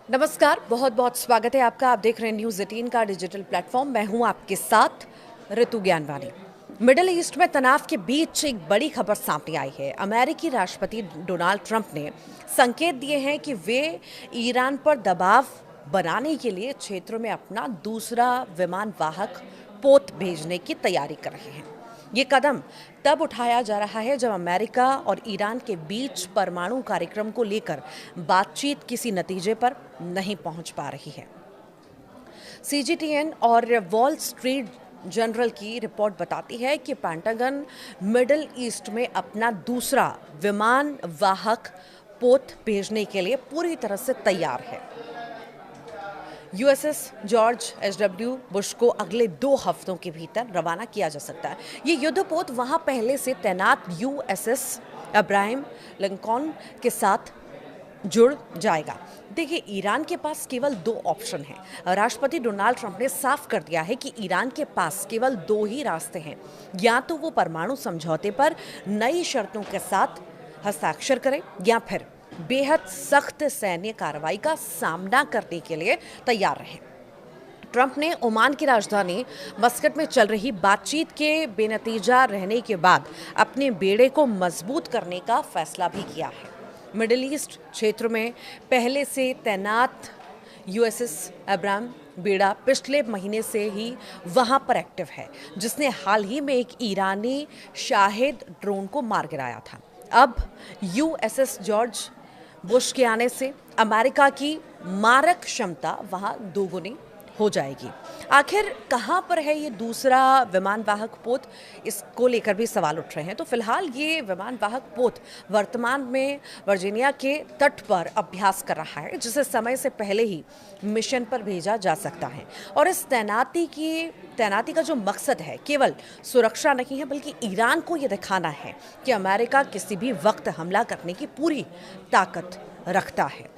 नमस्कार, बहुत बहुत स्वागत है आपका। आप देख रहे हैं न्यूज़ 18 का डिजिटल प्लेटफॉर्म। मैं हूं आपके साथ ऋतु ज्ञानवानी। मिडिल ईस्ट में तनाव के बीच एक बड़ी खबर सामने आई है। अमेरिकी राष्ट्रपति डोनाल्ड ट्रंप ने संकेत दिए हैं कि वे ईरान पर दबाव बनाने के लिए क्षेत्र में अपना दूसरा विमान वाहक पोत भेजने की तैयारी कर रहे हैं। ये कदम तब उठाया जा रहा है जब अमेरिका और ईरान के बीच परमाणु कार्यक्रम को लेकर बातचीत किसी नतीजे पर नहीं पहुंच पा रही है। सीजीटीएन और वॉल स्ट्रीट जर्नल की रिपोर्ट बताती है कि पेंटागन मिडिल ईस्ट में अपना दूसरा विमान वाहक पोत भेजने के लिए पूरी तरह से तैयार है। USS George एच.डब्ल्यू. बुश को अगले 2 हफ्तों के भीतर रवाना किया जा सकता है। ये युद्धपोत वहां पहले से तैनात यूएसएस अब्राहम लिंकन के साथ जुड़ जाएगा। देखिए, ईरान के पास केवल 2 ऑप्शन हैं। राष्ट्रपति डोनाल्ड ट्रंप ने साफ कर दिया है कि ईरान के पास केवल 2 ही रास्ते हैं। या तो वो परमाणु समझौते पर नई शर्तों के साथ हस्ताक्षर करे या फिर बेहद सख्त सैन्य कार्रवाई का सामना करने के लिए तैयार रहे। ट्रंप ने ओमान की राजधानी मस्कट में चल रही बातचीत के बेनतीजा रहने के बाद अपने बेड़े को मजबूत करने का फैसला भी किया है। मिडिल ईस्ट क्षेत्र में पहले से तैनात यूएसएस अब्राहम बेड़ा पिछले महीने से ही वहां पर एक्टिव है, जिसने हाल ही में एक ईरानी शाहिद ड्रोन को मार गिराया था। अब यूएसएस जॉर्ज बुश के आने से अमेरिका की मारक क्षमता वहां दोगुनी हो जाएगी। आखिर कहां पर है ये दूसरा विमान वाहक पोत, इसको लेकर भी सवाल उठ रहे हैं। तो फिलहाल ये विमान वाहक पोत वर्तमान में वर्जीनिया के तट पर अभ्यास कर रहा है, जिसे समय से पहले ही मिशन पर भेजा जा सकता है। और इस तैनाती का जो मकसद है केवल सुरक्षा नहीं है, बल्कि ईरान को ये दिखाना है कि अमेरिका किसी भी वक्त हमला करने की पूरी ताकत रखता है।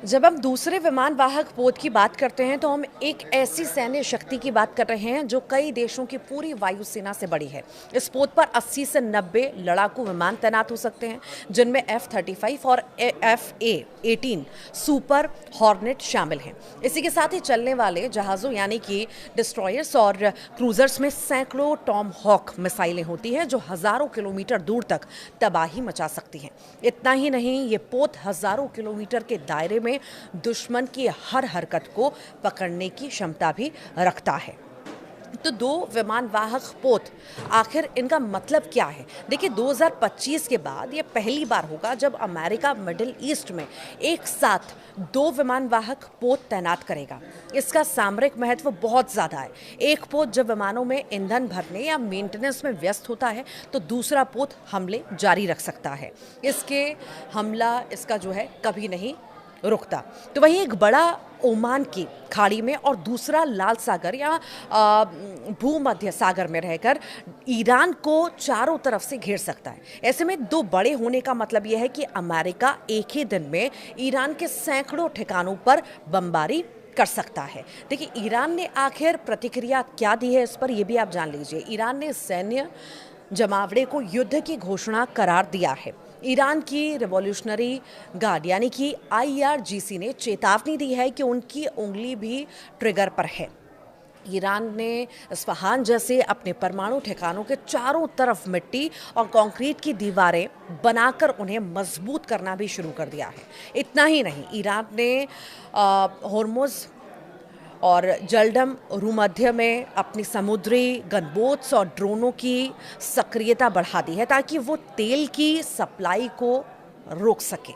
जब हम दूसरे विमान वाहक पोत की बात करते हैं तो हम एक ऐसी सैन्य शक्ति की बात कर रहे हैं जो कई देशों की पूरी वायुसेना से बड़ी है। इस पोत पर 80 से 90 लड़ाकू विमान तैनात हो सकते हैं, जिनमें F-35 और F/A-18 सुपर हॉर्नेट शामिल हैं। इसी के साथ ही चलने वाले जहाज़ों यानी कि डिस्ट्रॉयर्स और क्रूजर्स में सैकड़ों टॉम हॉक मिसाइलें होती हैं, जो हज़ारों किलोमीटर दूर तक तबाही मचा सकती हैं। इतना ही नहीं, ये पोत हज़ारों किलोमीटर के दायरे में दुश्मन की हर हरकत को पकड़ने की क्षमता भी रखता है। तो 2 विमान वाहक पोत, आखिर इनका मतलब क्या है? देखिए, 2025 के बाद ये पहली बार होगा जब अमेरिका मिडिल ईस्ट में एक साथ 2 विमान वाहक पोत तैनात करेगा। इसका सामरिक महत्व बहुत ज़्यादा है। एक पोत जब विमानों में ईंधन भरने या मेंटेनेंस में व्यस्त होता है, तो दूसरा पोत हमले जारी रख सकता है। इसका जो है कभी नहीं रुकता। तो वहीं एक बड़ा ओमान की खाड़ी में और दूसरा लाल सागर या भूमध्य सागर में रहकर ईरान को चारों तरफ से घेर सकता है। ऐसे में 2 बड़े होने का मतलब यह है कि अमेरिका एक ही दिन में ईरान के सैकड़ों ठिकानों पर बमबारी कर सकता है। देखिए, ईरान ने आखिर प्रतिक्रिया क्या दी है, इस पर यह भी आप जान लीजिए। ईरान ने सैन्य जमावड़े को युद्ध की घोषणा करार दिया है। ईरान की रिवॉल्यूशनरी गार्ड यानी कि IRGC ने चेतावनी दी है कि उनकी उंगली भी ट्रिगर पर है। ईरान ने इस्फहान जैसे अपने परमाणु ठिकानों के चारों तरफ मिट्टी और कंक्रीट की दीवारें बनाकर उन्हें मजबूत करना भी शुरू कर दिया है। इतना ही नहीं, ईरान ने होर्मुज और जलडम भूमध्य में अपनी समुद्री गनबोट्स और ड्रोनों की सक्रियता बढ़ा दी है, ताकि वो तेल की सप्लाई को रोक सके।